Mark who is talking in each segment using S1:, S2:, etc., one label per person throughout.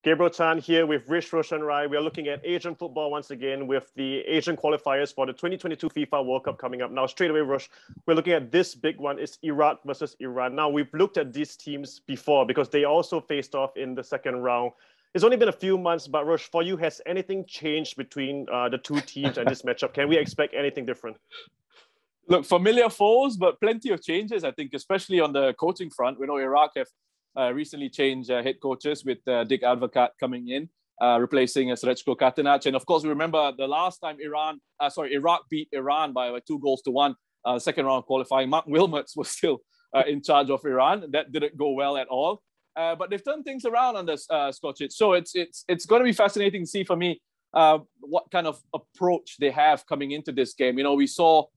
S1: Gabriel Tan here with Rhysh, Roshan. We are looking at Asian football once again with the Asian qualifiers for the 2022 FIFA World Cup coming up. Now, straight away, Rush, we're looking at this big one. It's Iraq versus Iran. Now, we've looked at these teams before because they also faced off in the second round. It's only been a few months, but Rush, for you, has anything changed between the two teams and this matchup? Can we expect anything different?
S2: Look, familiar foes, but plenty of changes, I think, especially on the coaching front. We know Iraq have recently changed head coaches with Dick Advocat coming in, replacing Srečko Katanac. And of course, we remember the last time Iraq beat Iran by 2-1, second round qualifying. Mark Wilmots was still in charge of Iran. That didn't go well at all. But they've turned things around on this Scottish. So it's going to be fascinating to see for me what kind of approach they have coming into this game. You know, we saw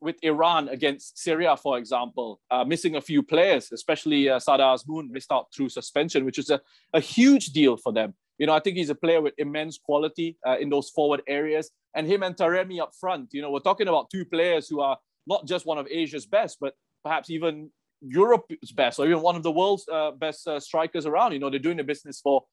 S2: with Iran against Syria, for example, missing a few players, especially Sada Azmoun missed out through suspension, which is a huge deal for them. You know, I think he's a player with immense quality in those forward areas. And him and Taremi up front, you know, we're talking about two players who are not just one of Asia's best, but perhaps even Europe's best, or even one of the world's best strikers around. You know, they're doing the business for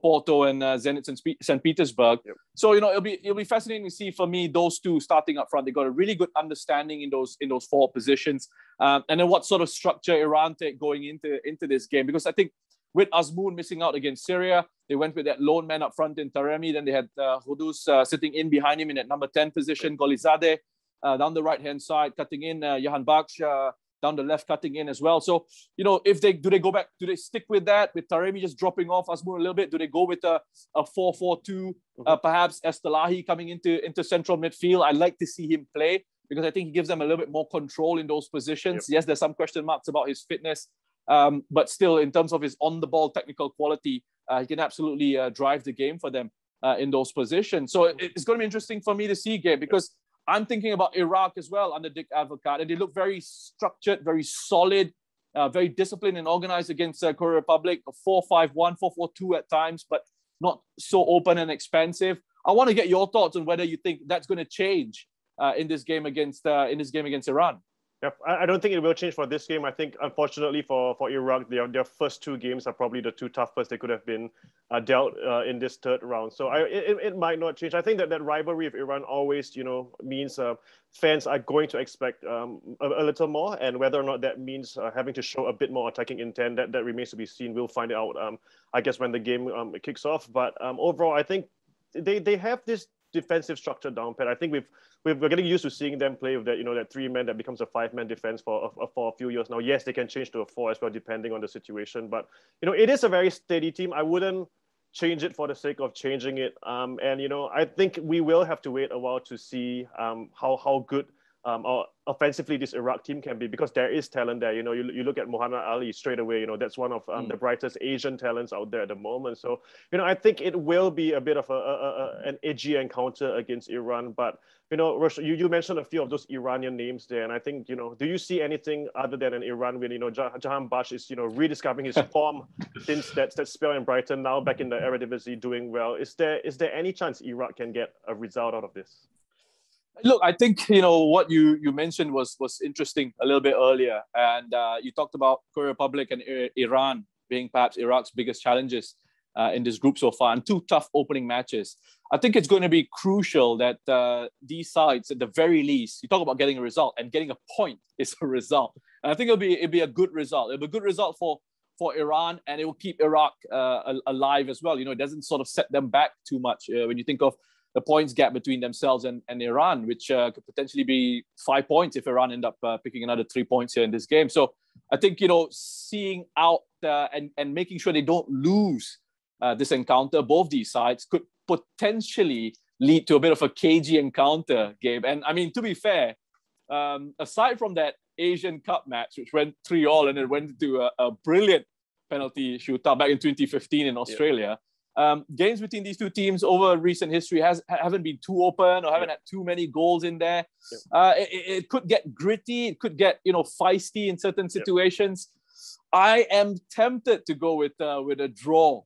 S2: Porto and Zenit St. Petersburg. Yep. So, you know, it'll be fascinating to see for me those two starting up front. They got a really good understanding in those forward positions, and then what sort of structure Iran take going into this game. Because I think with Azmoun missing out against Syria, they went with that lone man up front in Taremi. Then they had Kudus sitting in behind him in that number 10 position. Golizadeh down the right hand side cutting in. Jahan Baksh down the left, cutting in as well. So, you know, do they go back? Do they stick with that, with Taremi just dropping off Azmoun a little bit? Do they go with a 4-4-2? Perhaps Estelahi coming into central midfield. I'd like to see him play because I think he gives them a little bit more control in those positions. Yep. Yes, there's some question marks about his fitness, but still, in terms of his on-the-ball technical quality, he can absolutely drive the game for them in those positions. So it's going to be interesting for me to see, Gabe, because I'm thinking about Iraq as well under Dick Advocat, and they look very structured, very solid, very disciplined and organized against Korea Republic. 4-5-1, 4-4-2 at times, but not so open and expansive. I want to get your thoughts on whether you think that's going to change in this game against Iran.
S1: Yep. I don't think it will change for this game. I think, unfortunately, for Iraq, their first two games are probably the two toughest they could have been dealt in this third round. So it might not change. I think that rivalry of Iran always, you know, means fans are going to expect a little more, and whether or not that means having to show a bit more attacking intent, that remains to be seen. We'll find it out, I guess, when the game kicks off. But overall, I think they have this defensive structure down pat. I think we're getting used to seeing them play with that, you know, that 3-man that becomes a 5-man defense for a few years now. Yes, they can change to a 4 as well, depending on the situation. But, you know, it is a very steady team. I wouldn't change it for the sake of changing it. And, you know, I think we will have to wait a while to see how good offensively this Iraq team can be, because there is talent there. You know, you look at Muhammad Ali straight away, you know, that's one of the brightest Asian talents out there at the moment. So, you know, I think it will be a bit of an edgy encounter against Iran. But, you know, Roshan, you mentioned a few of those Iranian names there. And I think, you know, do you see anything other than an Iran win? You know, Jahan Baksh is, you know, rediscovering his form since that spell in Brighton, now back in the Eredivisie doing well. Is there any chance Iraq can get a result out of this?
S2: Look, I think, you know, what you mentioned was interesting a little bit earlier. And you talked about Korea Republic and Iran being perhaps Iraq's biggest challenges in this group so far, and two tough opening matches. I think it's going to be crucial that these sides, at the very least, you talk about getting a result, and getting a point is a result. And I think it'll be a good result. It'll be a good result for Iran, and it will keep Iraq alive as well. You know, it doesn't sort of set them back too much when you think of the points gap between themselves and Iran, which could potentially be 5 points if Iran end up picking another 3 points here in this game. So I think, you know, seeing out and making sure they don't lose this encounter, both these sides, could potentially lead to a bit of a cagey encounter, Gabe. And I mean, to be fair, aside from that Asian Cup match, which went 3-3 and it went into a brilliant penalty shootout back in 2015 in Australia, games between these two teams over recent history haven't been too open, or haven't had too many goals in there. It could get gritty. It could get, you know, feisty in certain situations. I am tempted to go with a draw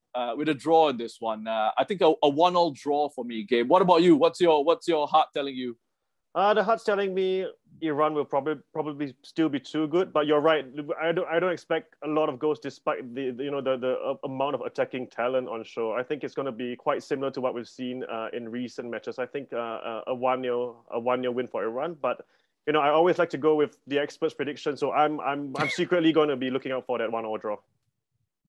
S2: in this one. I think a 1-1 draw for me, Gabe. What about you? What's your heart telling you?
S1: The heart's telling me Iran will probably still be too good, but you're right. I don't expect a lot of goals despite the amount of attacking talent on show. I think it's going to be quite similar to what we've seen in recent matches. I think a 1-0 win for Iran, but I always like to go with the experts' prediction, so I'm secretly going to be looking out for that 1-0 draw.